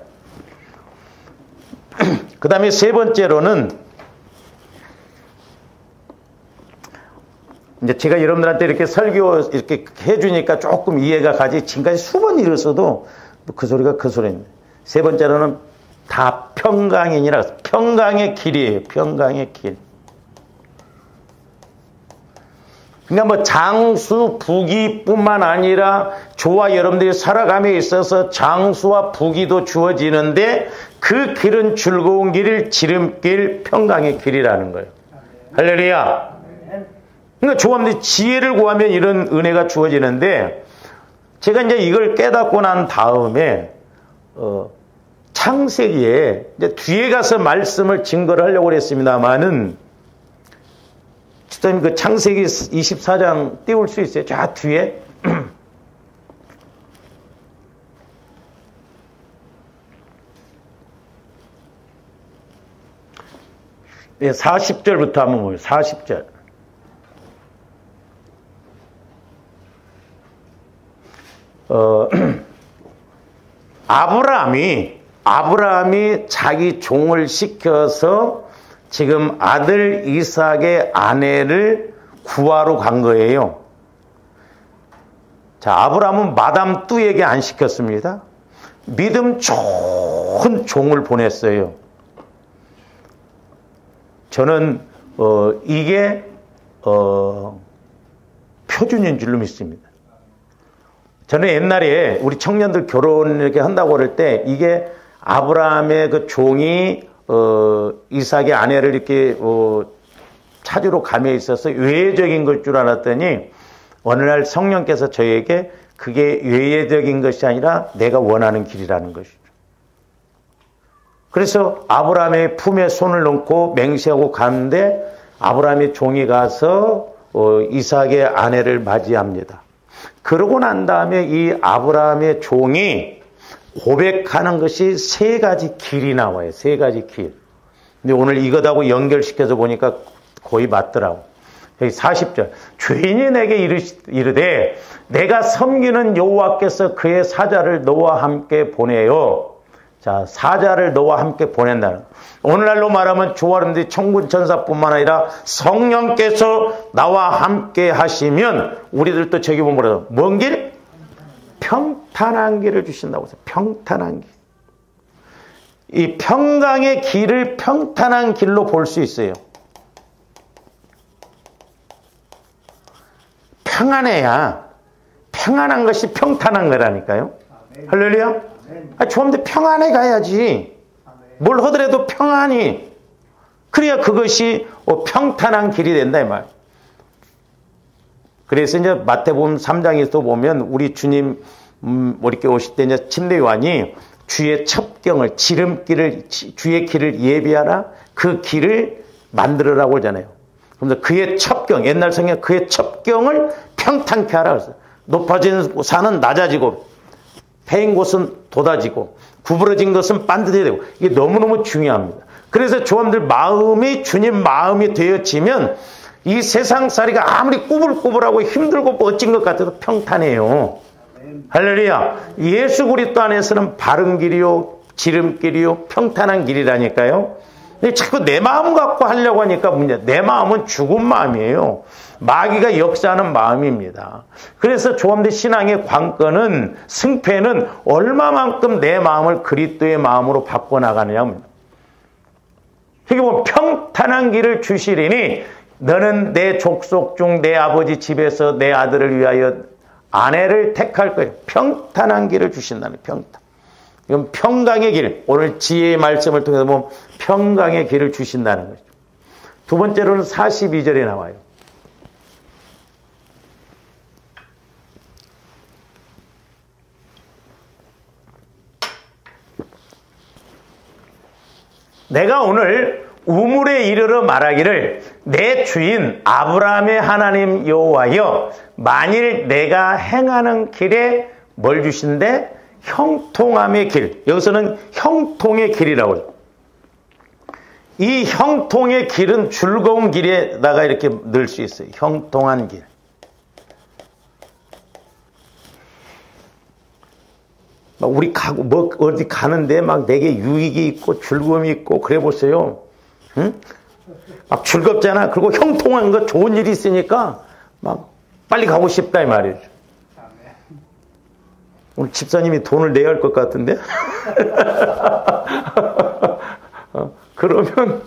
그 다음에 세 번째로는 이제 제가 여러분들한테 이렇게 설교 이렇게 해주니까 조금 이해가 가지 지금까지 수번 읽었어도 그 소리가 그 소리입니다. 세 번째로는 다 평강이니라. 평강의 길이에요. 평강의 길. 그러니까 뭐 장수, 부귀뿐만 아니라 저와 여러분들이 살아감에 있어서 장수와 부귀도 주어지는데 그 길은 즐거운 길, 지름길, 평강의 길이라는 거예요. 할렐루야. 그러니까 저와 지혜를 구하면 이런 은혜가 주어지는데 제가 이제 이걸 깨닫고 난 다음에 창세기에 이제 뒤에 가서 말씀을 증거를 하려고 그랬습니다만은 집사님 그 창세기 24장 띄울 수 있어요? 저 뒤에. 40절부터 한번 보세요. 40절. 아브라함이 자기 종을 시켜서 지금 아들 이삭의 아내를 구하러 간 거예요. 자, 아브라함은 마담 뚜에게 안 시켰습니다. 믿음 좋은 종을 보냈어요. 저는 이게 표준인 줄로 믿습니다. 저는 옛날에 우리 청년들 결혼 이렇게 한다고 그럴 때 이게 아브라함의 그 종이 이삭의 아내를 이렇게 찾으러 감에 있어서 외적인 걸 줄 알았더니 어느 날 성령께서 저에게 그게 외적인 것이 아니라 내가 원하는 길이라는 것이죠. 그래서 아브라함의 품에 손을 넣고 맹세하고 가는데 아브라함의 종이 가서 이삭의 아내를 맞이합니다. 그러고 난 다음에 이 아브라함의 종이 고백하는 것이 세 가지 길이 나와요. 세 가지 길. 근데 오늘 이것하고 연결시켜서 보니까 거의 맞더라고. 여기 40절. 죄인이 내게 이르되 내가 섬기는 여호와께서 그의 사자를 너와 함께 보내요. 자, 사자를 너와 함께 보낸다는. 오늘날로 말하면 조아름들이 천군 천사뿐만 아니라 성령께서 나와 함께 하시면 우리들도 저기 보면 뭐라고? 먼 길? 평탄한 길을 주신다고 해서 평탄한 길. 이 평강의 길을 평탄한 길로 볼 수 있어요. 평안해야 평안한 것이 평탄한 거라니까요. 할렐루야. 좀 더 평안해 가야지. 뭘 하더라도 평안히. 그래야 그것이 평탄한 길이 된다 이 말. 그래서 이제 마태복음 3장에서 보면 우리 주님 이렇게 오실 때 이제 침례요한이 주의 첩경을 지름길을 주의 길을 예비하라 그 길을 만들으라고 하잖아요. 그래서 그의 첩경 옛날 성경 그의 첩경을 평탄케 하라 그랬어요. 높아진 산은 낮아지고 패인 곳은 돋아지고 구부러진 것은 반듯해야 되고 이게 너무너무 중요합니다. 그래서 조함들 마음이 주님 마음이 되어지면 이 세상살이가 아무리 꾸불꾸불하고 힘들고 멋진 것 같아도 평탄해요. 할렐루야. 예수 그리스도 안에서는 바른 길이요 지름길이요 평탄한 길이라니까요. 자꾸 내 마음 갖고 하려고 하니까 문제. 내 마음은 죽은 마음이에요. 마귀가 역사하는 마음입니다. 그래서 조함대 신앙의 관건은 승패는 얼마만큼 내 마음을 그리스도의 마음으로 바꿔나가느냐입니다. 이게 뭐 평탄한 길을 주시리니 너는 내 족속 중 내 아버지 집에서 내 아들을 위하여 아내를 택할 거예요. 평탄한 길을 주신다는 평탄. 이건 평강의 길. 오늘 지혜의 말씀을 통해서 보면 평강의 길을 주신다는 거죠. 두 번째로는 42절에 나와요. 내가 오늘 우물에 이르러 말하기를 내 주인 아브라함의 하나님 여호와여 만일 내가 행하는 길에 뭘 주신대? 형통함의 길. 여기서는 형통의 길이라고 해요. 이 형통의 길은 즐거운 길에다가 이렇게 넣을 수 있어요. 형통한 길. 막 우리 가고 뭐 어디 가는데 막 내게 유익이 있고 즐거움이 있고 그래 보세요. 응? 막 즐겁잖아. 그리고 형통한 거 좋은 일이 있으니까 막 빨리 가고 싶다 이 말이죠. 오늘 집사님이 돈을 내야 할 것 같은데? 그러면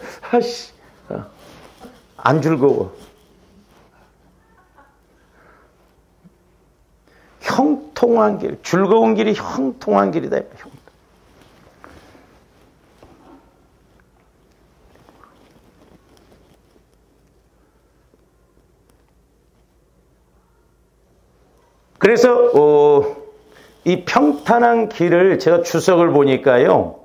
안 즐거워. 형통한 길, 즐거운 길이 형통한 길이다. 그래서 이 평탄한 길을 제가 주석을 보니까요.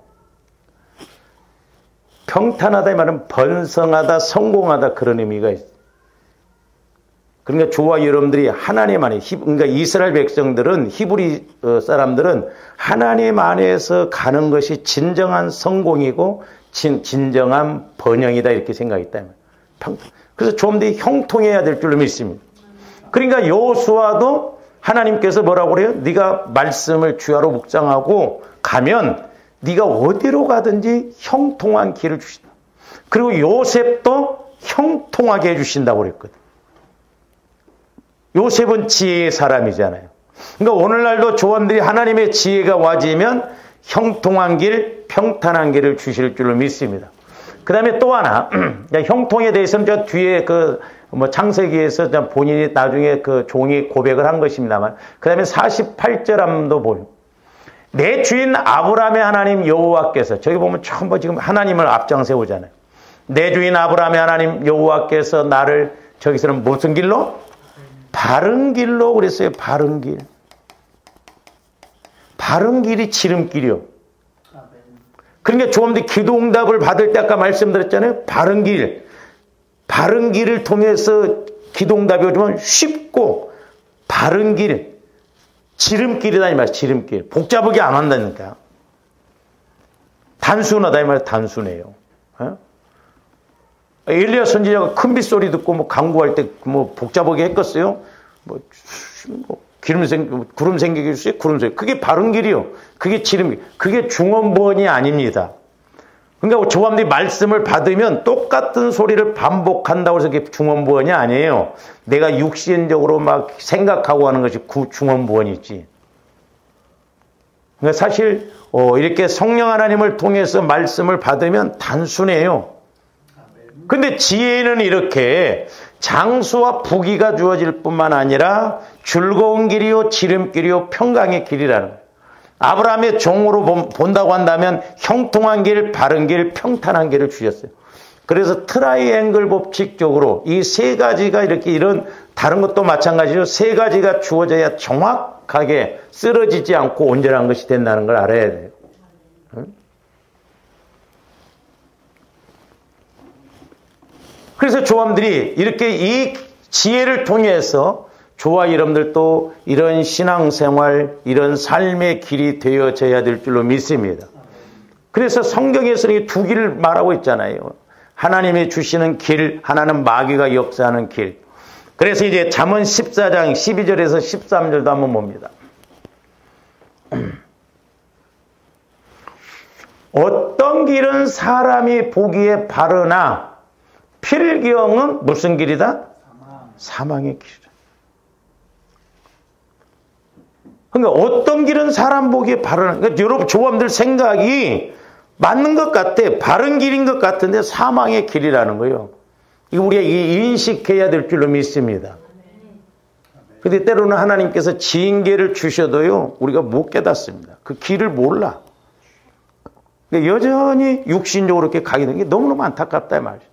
평탄하다 이 말은 번성하다, 성공하다 그런 의미가 있어요. 그러니까 저와 여러분들이 하나님 안에, 그러니까 이스라엘 백성들은, 히브리 사람들은 하나님 안에서 가는 것이 진정한 성공이고 진정한 번영이다 이렇게 생각했다. 그래서 좀 더 형통해야 될 줄로 믿습니다. 그러니까 여호수아도 하나님께서 뭐라고 그래요? 네가 말씀을 주야로 묵상하고 가면 네가 어디로 가든지 형통한 길을 주신다. 그리고 요셉도 형통하게 해주신다고 그랬거든. 요셉은 지혜의 사람이잖아요. 그러니까 오늘날도 조원들이 하나님의 지혜가 와지면 형통한 길, 평탄한 길을 주실 줄로 믿습니다. 그 다음에 또 하나, 형통에 대해서는 저 뒤에 창세기에서 본인이 나중에 그 종이 고백을 한 것입니다만, 그 다음에 48절 한번도 보요. 내 주인 아브라함의 하나님 여호와께서, 저기 보면 처음 지금 하나님을 앞장 세우잖아요. 내 주인 아브라함의 하나님 여호와께서 나를 저기서는 무슨 길로? 바른 길로 그랬어요. 바른 길. 바른 길이 지름길이요. 그러니까 조금 더 기도응답을 받을 때 아까 말씀드렸잖아요. 바른 길. 바른 길을 통해서 기도응답이 오지만 쉽고 바른 길. 지름길이다 이 말. 지름길. 복잡하게 안 한다니까. 단순하다 이 말. 단순해요. 엘리야 선지자가 큰 빗소리 듣고 뭐 강구할 때 뭐 복잡하게 했겠어요? 구름 생기기 있어요? 구름 생기기. 그게 바른 길이요. 그게 지름길. 그게 중언부언이 아닙니다. 그러니까 조함들이 말씀을 받으면 똑같은 소리를 반복한다고 해서 그게 중언부언이 아니에요. 내가 육신적으로 막 생각하고 하는 것이 중언부언이지. 그러니까 사실 이렇게 성령 하나님을 통해서 말씀을 받으면 단순해요. 근데 지혜는 이렇게 장수와 부귀가 주어질 뿐만 아니라 즐거운 길이요, 지름길이요, 평강의 길이라는 거예요. 아브라함의 종으로 본다고 한다면 형통한 길, 바른 길, 평탄한 길을 주셨어요. 그래서 트라이앵글 법칙적으로 이 세 가지가 이렇게 이런 다른 것도 마찬가지로 세 가지가 주어져야 정확하게 쓰러지지 않고 온전한 것이 된다는 걸 알아야 돼요. 그래서 조함들이 이렇게 이 지혜를 통해서 저와 여러분들도 이런 신앙생활, 이런 삶의 길이 되어져야 될 줄로 믿습니다. 그래서 성경에서는 두 길을 말하고 있잖아요. 하나님이 주시는 길, 하나는 마귀가 역사하는 길. 그래서 이제 잠언 14장 12절에서 13절도 한번 봅니다. 어떤 길은 사람이 보기에 바르나 필경은 무슨 길이다? 사망의 길이다. 그러니까 어떤 길은 사람 보기에 바르나. 그러니까 여러분 조함들 생각이 맞는 것 같아. 바른 길인 것 같은데 사망의 길이라는 거예요. 이거 우리가 인식해야 될 줄로 믿습니다. 그런데 때로는 하나님께서 징계를 주셔도요 우리가 못 깨닫습니다. 그 길을 몰라. 그러니까 여전히 육신적으로 이렇게 가게 되는 게 너무너무 안타깝다 이 말이죠.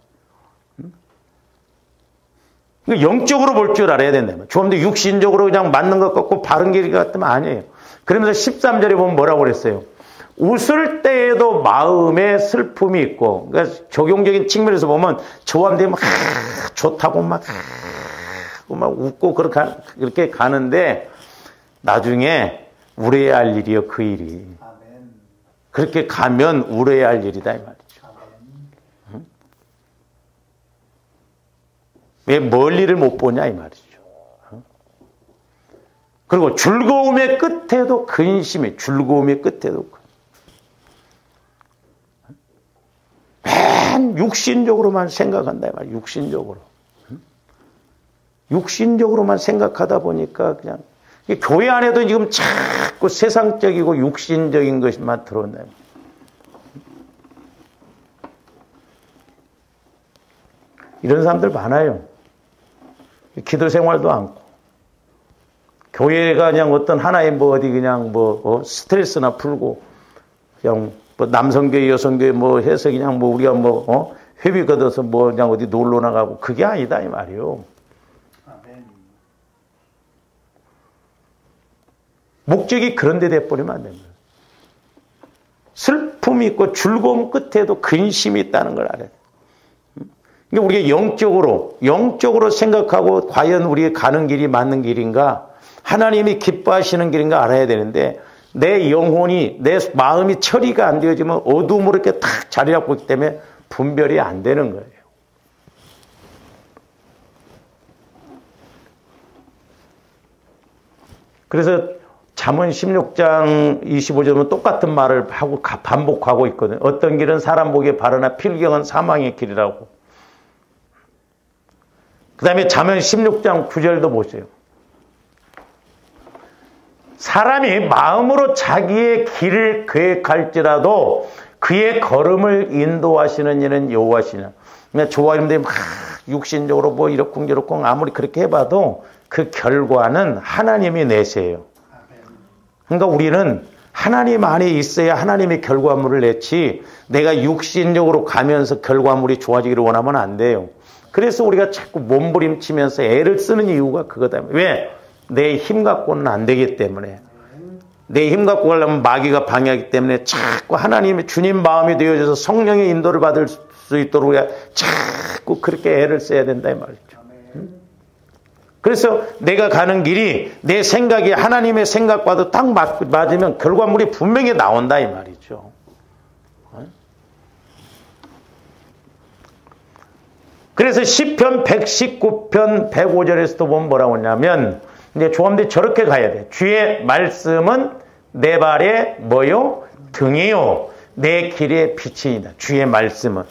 영적으로 볼 줄 알아야 된다. 좀 더 육신적으로 그냥 맞는 것 같고 바른 길 같으면 아니에요. 그러면서 13절에 보면 뭐라고 그랬어요? 웃을 때에도 마음에 슬픔이 있고, 그러니까 적용적인 측면에서 보면 조함들이 막 좋다고 막 웃고 그렇게 가는데 나중에 울어야 할 일이요 그 일이. 그렇게 가면 울어야 할 일이다 이 말이죠. 왜 멀리를 못 보냐 이 말이죠. 그리고 즐거움의 끝에도 근심이, 즐거움의 끝에도 맨 육신적으로만 생각한다 이 말이야. 육신적으로만 생각하다 보니까 그냥 교회 안에도 지금 자꾸 세상적이고 육신적인 것만 들어온다. 이런 사람들 많아요. 기도 생활도 않고. 교회가 그냥 어떤 하나의 뭐 어디 그냥 뭐 스트레스나 풀고 그냥 뭐 남성교회 여성교회 뭐 해서 그냥 뭐 우리가 뭐 회비 걷어서 뭐 그냥 어디 놀러 나가고 그게 아니다 이 말이요. 목적이 그런 데 돼버리면 안 됩니다. 슬픔이 있고 즐거움 끝에도 근심이 있다는 걸 알아야 돼요. 그러니까 우리가 영적으로 생각하고 과연 우리가 가는 길이 맞는 길인가, 하나님이 기뻐하시는 길인가 알아야 되는데 내 영혼이, 내 마음이 처리가 안 되어지면 어둠으로 이렇게 탁 자리 잡고 있기 때문에 분별이 안 되는 거예요. 그래서 잠언 16장 25절은 똑같은 말을 하고 반복하고 있거든요. 어떤 길은 사람 보기에 바르나 필경은 사망의 길이라고. 그 다음에 잠언 16장 9절도 보세요. 사람이 마음으로 자기의 길을 계획할지라도 그의 걸음을 인도하시는 이는 여호와시냐. 그러니까 조아림들이 막 육신적으로 뭐 이렇쿵저렇쿵 아무리 그렇게 해봐도 그 결과는 하나님이 내세요. 그러니까 우리는 하나님 안에 있어야 하나님의 결과물을 내지 내가 육신적으로 가면서 결과물이 좋아지기를 원하면 안 돼요. 그래서 우리가 자꾸 몸부림치면서 애를 쓰는 이유가 그거다. 왜? 내 힘 갖고는 안 되기 때문에. 내 힘 갖고 가려면 마귀가 방해하기 때문에 자꾸 하나님의 주님 마음이 되어져서 성령의 인도를 받을 수 있도록 우리가 자꾸 그렇게 애를 써야 된다 이 말이죠. 그래서 내가 가는 길이 내 생각이 하나님의 생각과도 딱 맞으면 결과물이 분명히 나온다 이 말이죠. 그래서 시편 119편 105절에서도 보면 뭐라고 하냐면 이제 조함들이 저렇게 가야 돼. 주의 말씀은 내 발에 뭐요? 등이요. 내 길의 빛이다. 주의 말씀은.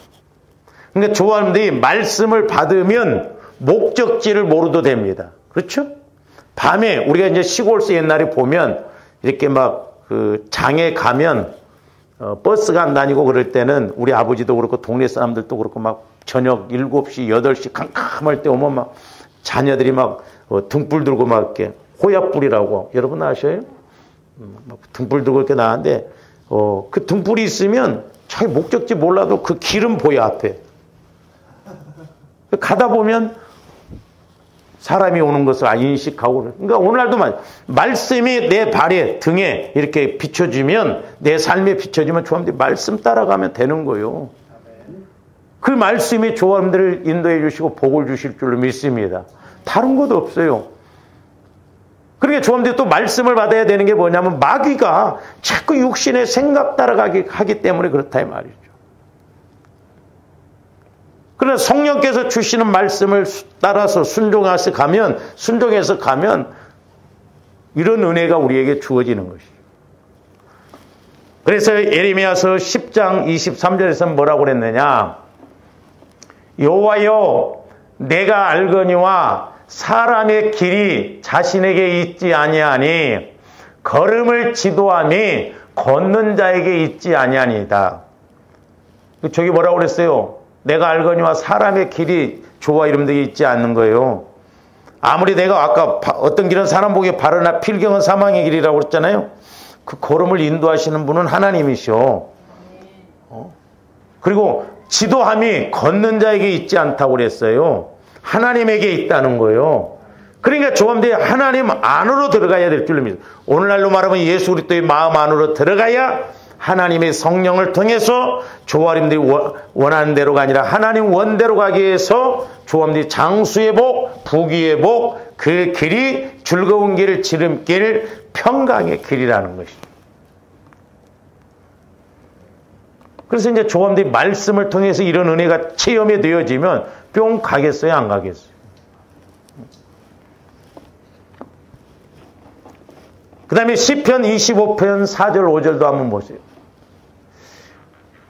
그러니까 조함들이 말씀을 받으면 목적지를 모르도 됩니다. 그렇죠? 밤에 우리가 이제 시골서 옛날에 보면 이렇게 막 그 장에 가면 버스가 안 다니고 그럴 때는 우리 아버지도 그렇고 동네 사람들도 그렇고 막 저녁 7시, 8시 캄캄할 때 오면 막 자녀들이 막 등불 들고 막 이렇게 호약불이라고 여러분 아셔요? 등불 들고 이렇게 나왔는데 그 등불이 있으면 자기 목적지 몰라도 그 길은 보여 앞에. 가다 보면 사람이 오는 것을 인식하고 그러니까 오늘날도 말씀이 내 발에 등에 이렇게 비춰주면 내 삶에 비춰주면 조함들이 말씀 따라가면 되는 거예요. 그 말씀이 조함들을 인도해 주시고 복을 주실 줄로 믿습니다. 다른 것도 없어요. 그러니까 조함들이 또 말씀을 받아야 되는 게 뭐냐면 마귀가 자꾸 육신의 생각 따라가기 하기 때문에 그렇다 이 말이죠. 그러나 성령께서 주시는 말씀을 따라서 순종해서 가면 이런 은혜가 우리에게 주어지는 것이죠. 그래서 예레미야서 10장 23절에서 뭐라고 그랬느냐? 여호와여 내가 알거니와 사람의 길이 자신에게 있지 아니하니 걸음을 지도함이 걷는 자에게 있지 아니하니이다. 저기 뭐라고 그랬어요? 내가 알거니와 사람의 길이 주와 이름되게 있지 않는 거예요. 아무리 내가 아까 어떤 길은 사람 보기에 바르나 필경은 사망의 길이라고 그랬잖아요. 그 걸음을 인도하시는 분은 하나님이시오. 그리고 지도함이 걷는 자에게 있지 않다고 그랬어요. 하나님에게 있다는 거예요. 그러니까 조함들이 하나님 안으로 들어가야 될 줄 믿습니다. 오늘날로 말하면 예수 그리스도의 마음 안으로 들어가야 하나님의 성령을 통해서 조아림들이 원하는 대로가 아니라 하나님 원대로 가기 위해서 조아림들이 장수의 복, 부귀의 복, 그 길이 즐거운 길, 지름길, 평강의 길이라는 것이죠. 그래서 이제 조아림들이 말씀을 통해서 이런 은혜가 체험이 되어지면 뿅 가겠어요, 안 가겠어요? 그 다음에 시편 25편 4절 5절도 한번 보세요.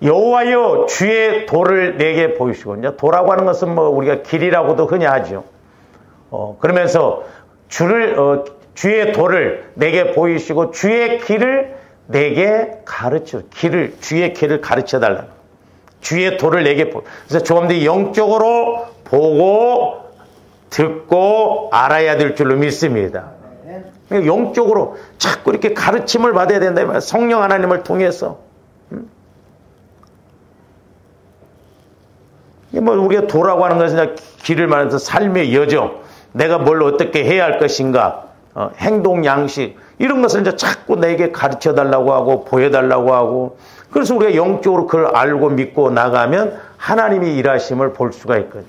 여호와여 주의 도를 내게 보이시고, 이제 도라고 하는 것은 뭐 우리가 길이라고도 흔히 하죠. 그러면서 주의 도를 내게 보이시고 주의 길을 내게 주의 길을 가르쳐 달라. 주의 도를 내게 그래서 조금들이 영적으로 보고 듣고 알아야 될 줄로 믿습니다. 영적으로 자꾸 이렇게 가르침을 받아야 된다. 성령 하나님을 통해서. 뭐 우리가 도라고 하는 것은 길을 말해서 삶의 여정, 내가 뭘 어떻게 해야 할 것인가, 행동 양식 이런 것을 이제 자꾸 내게 가르쳐 달라고 하고 보여달라고 하고, 그래서 우리가 영적으로 그걸 알고 믿고 나가면 하나님이 일하심을 볼 수가 있거든요.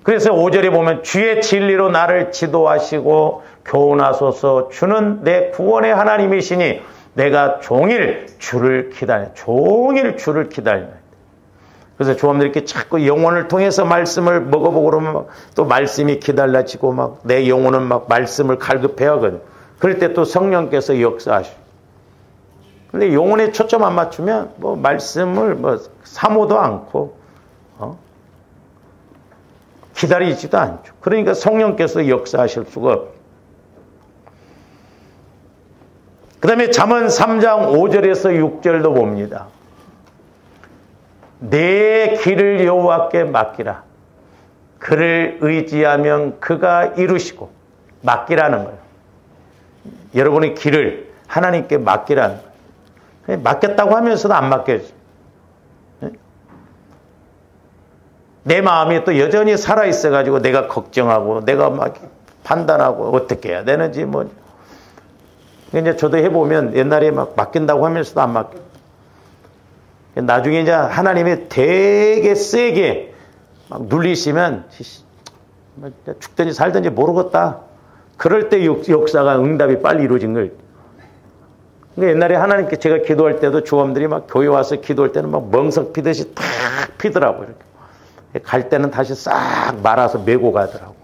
그래서 5절에 보면 주의 진리로 나를 지도하시고 교훈하소서. 주는 내 구원의 하나님이시니 내가 종일 주를 기다려. 그래서 조합들이 이렇게 자꾸 영혼을 통해서 말씀을 먹어보고 그러면 또 말씀이 기다려지고 막 내 영혼은 막 말씀을 갈급해 하거든. 그럴 때 또 성령께서 역사하시고. 근데 영혼에 초점 안 맞추면 뭐 말씀을 뭐 사모도 않고, 기다리지도 않죠. 그러니까 성령께서 역사하실 수가 없고. 그 다음에 잠언 3장 5절에서 6절도 봅니다. 내 길을 여호와께 맡기라. 그를 의지하면 그가 이루시고. 맡기라는 거예요. 여러분의 길을 하나님께 맡기라는 거예요. 맡겼다고 하면서도 안 맡겨져. 내 마음이 또 여전히 살아있어가지고 내가 걱정하고 내가 막 판단하고 어떻게 해야 되는지 뭐. 이제 저도 해보면 옛날에 막 맡긴다고 하면서도 안 맡겨. 나중에 이제 하나님이 되게 세게 막 눌리시면 죽든지 살든지 모르겠다. 그럴 때 역사가 응답이 빨리 이루어진 거예요. 그러니까 옛날에 하나님께 제가 기도할 때도 조원들이 막 교회 와서 기도할 때는 막 멍석 피듯이 탁 피더라고요. 이렇게. 갈 때는 다시 싹 말아서 메고 가더라고.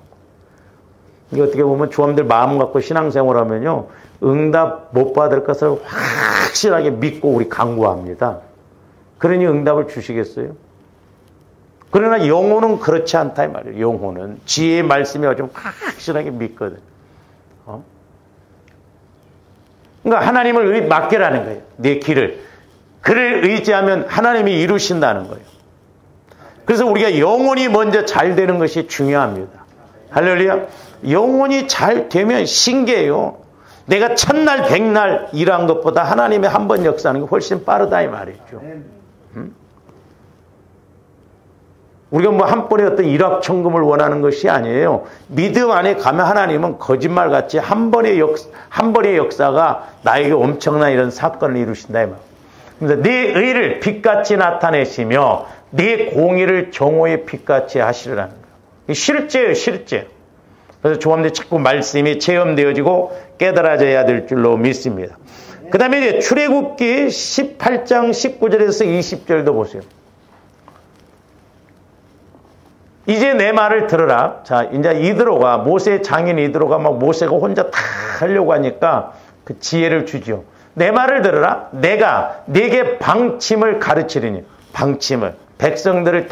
이게 어떻게 보면 조원들 마음 갖고 신앙생활 하면요, 응답 못 받을 것을 확실하게 믿고 우리 강구합니다. 그러니 응답을 주시겠어요? 그러나 영혼은 그렇지 않다 이 말이에요. 영혼은 지혜의 말씀이 좀 확실하게 믿거든. 그러니까 하나님을 맡기라는 거예요. 내 길을. 그를 의지하면 하나님이 이루신다는 거예요. 그래서 우리가 영혼이 먼저 잘 되는 것이 중요합니다. 할렐루야. 영혼이 잘 되면 신기해요. 내가 천날 백날 일한 것보다 하나님의 한 번 역사하는 게 훨씬 빠르다 이 말이죠. 우리가 뭐 한 번에 어떤 일확천금을 원하는 것이 아니에요. 믿음 안에 가면 하나님은 거짓말같이 한 번의 역사가 나에게 엄청난 이런 사건을 이루신다 이 말. 그래서 네 의를 빛같이 나타내시며 네 공의를 정오의 빛같이 하시라는 거예요. 실제예요, 실제. 그래서 조합들이 자꾸 말씀이 체험되어지고 깨달아져야 될 줄로 믿습니다. 그 다음에 이제 출애굽기 18장 19절에서 20절도 보세요. 이제 내 말을 들으라. 자, 이제 이드로가, 모세의 장인 이드로가 막 모세가 혼자 다 하려고 하니까 그 지혜를 주죠. 내 말을 들으라. 내가 네게 방침을 가르치리니. 방침을. 백성들을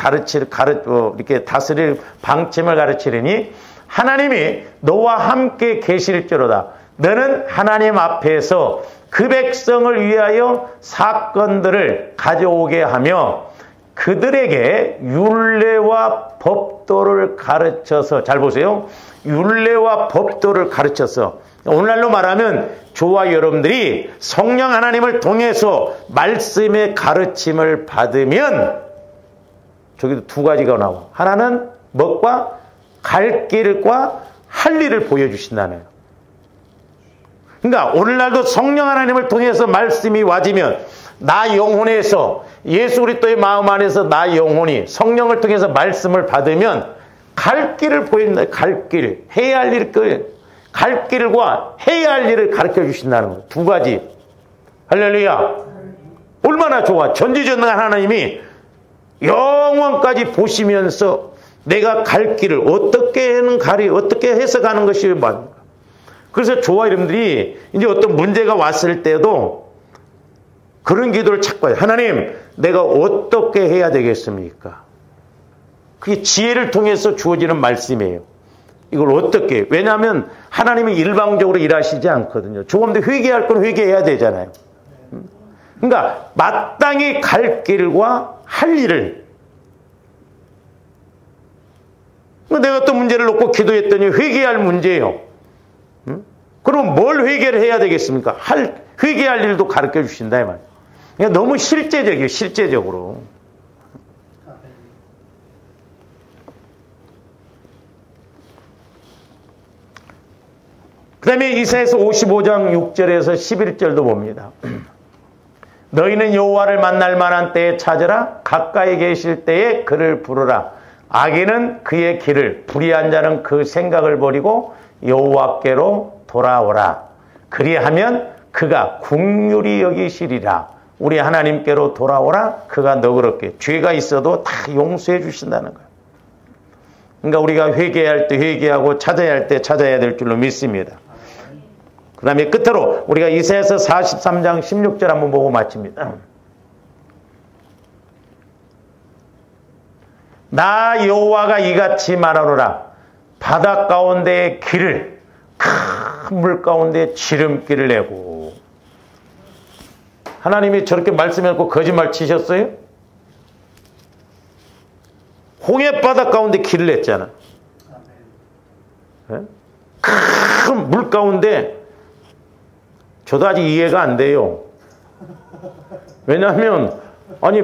이렇게 다스릴 방침을 가르치리니 하나님이 너와 함께 계실지로다. 너는 하나님 앞에서 그 백성을 위하여 사건들을 가져오게 하며 그들에게 율례와 법도를 가르쳐서, 잘 보세요. 율례와 법도를 가르쳐서, 오늘날로 말하면 저와 여러분들이 성령 하나님을 통해서 말씀의 가르침을 받으면, 저기도 두 가지가 나와. 하나는 뭐과 갈 길과 할 일을 보여주신다는 거예요. 그러니까 오늘날도 성령 하나님을 통해서 말씀이 와지면 나 영혼에서, 예수 그리스도의 마음 안에서 나 영혼이 성령을 통해서 말씀을 받으면 갈 길을 보인다. 갈 길, 해야 할 일, 갈 길과 해야 할 일을 가르쳐 주신다는 거예요. 두 가지. 할렐루야. 얼마나 좋아. 전지전능한 하나님이 영원까지 보시면서 내가 갈 길을 어떻게 해서 가는 것이 맞는가. 그래서 저와 여러분들이 이제 어떤 문제가 왔을 때도 그런 기도를 찾고 해요. 하나님, 내가 어떻게 해야 되겠습니까? 그게 지혜를 통해서 주어지는 말씀이에요. 이걸 어떻게 해요? 왜냐하면 하나님이 일방적으로 일하시지 않거든요. 조금 더 회개할 건 회개해야 되잖아요. 그러니까 마땅히 갈 길과 할 일을, 내가 어떤 문제를 놓고 기도했더니 회개할 문제예요. 그럼 뭘 회개를 해야 되겠습니까? 회개할 일도 가르쳐 주신다 이 말이에요. 그러니까 너무 실제적이에요. 실제적으로. 그 다음에 이사야서 55장 6절에서 11절도 봅니다. 너희는 여호와를 만날 만한 때에 찾으라. 가까이 계실 때에 그를 부르라. 악인은 그의 길을, 불의한 자는 그 생각을 버리고 여호와께로 돌아오라. 그리하면 그가 긍휼히 여기시리라. 우리 하나님께로 돌아오라. 그가 너그럽게, 죄가 있어도 다 용서해 주신다는 거예요. 그러니까 우리가 회개할 때 회개하고 찾아야 할 때 찾아야 될 줄로 믿습니다. 그 다음에 끝으로 우리가 이사야서 43장 16절 한번 보고 마칩니다. 나 여호와가 이같이 말하노라. 바다 가운데의 길을, 큰 물 가운데 지름길을 내고. 하나님이 저렇게 말씀해놓고 거짓말 치셨어요? 홍해바다 가운데 길을 냈잖아. 네? 큰 물 가운데. 저도 아직 이해가 안 돼요. 왜냐하면 아니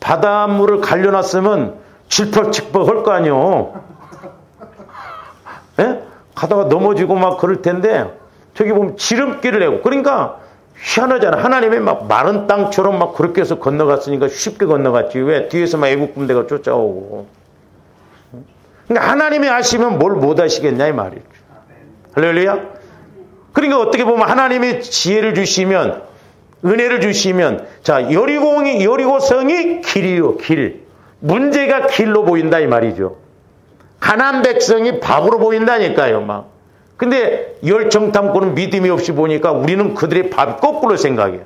바닷물을 갈려놨으면 질퍽질퍽 할 거 아니요. 예? 가다가 넘어지고 막 그럴 텐데 저기 보면 지름길을 내고, 그러니까 희한하잖아. 하나님이 막 마른 땅처럼 막 그렇게 해서 건너갔으니까 쉽게 건너갔지. 왜? 뒤에서 막 애국 군대가 쫓아오고. 그러니까 하나님이 하시면 뭘 못 하시겠냐 이 말이죠. 할렐루야. 그러니까 어떻게 보면 하나님이 지혜를 주시면, 은혜를 주시면, 자, 여리고성이 길이요, 길. 문제가 길로 보인다 이 말이죠. 가나안 백성이 밥으로 보인다니까요, 막. 근데 열정탐구는 믿음이 없이 보니까 우리는 그들의 밥 거꾸로 생각해요.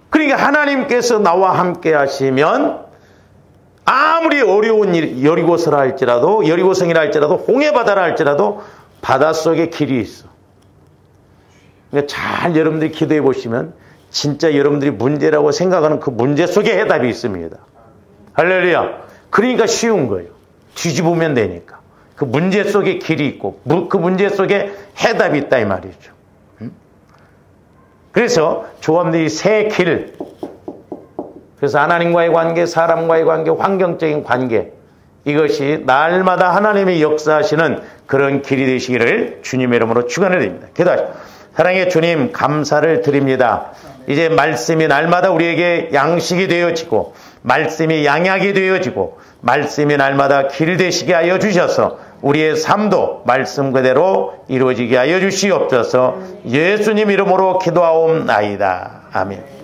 그러니까 하나님께서 나와 함께 하시면 아무리 어려운 일, 여리고성이라 할지라도 홍해바다라 할지라도 바닷속에 길이 있어. 그러니까 잘 여러분들이 기도해 보시면 진짜 여러분들이 문제라고 생각하는 그 문제 속에 해답이 있습니다. 할렐루야. 그러니까 쉬운 거예요. 뒤집으면 되니까. 그 문제 속에 길이 있고 그 문제 속에 해답이 있다 이 말이죠. 그래서 조합들이 새 길, 그래서 하나님과의 관계, 사람과의 관계, 환경적인 관계, 이것이 날마다 하나님의 역사하시는 그런 길이 되시기를 주님의 이름으로 축원해 드립니다. 기도하시죠. 사랑의 주님, 감사를 드립니다. 이제 말씀이 날마다 우리에게 양식이 되어지고, 말씀이 양약이 되어지고, 말씀이 날마다 길 되시게 하여 주셔서 우리의 삶도 말씀 그대로 이루어지게 하여 주시옵소서. 예수님 이름으로 기도하옵나이다. 아멘.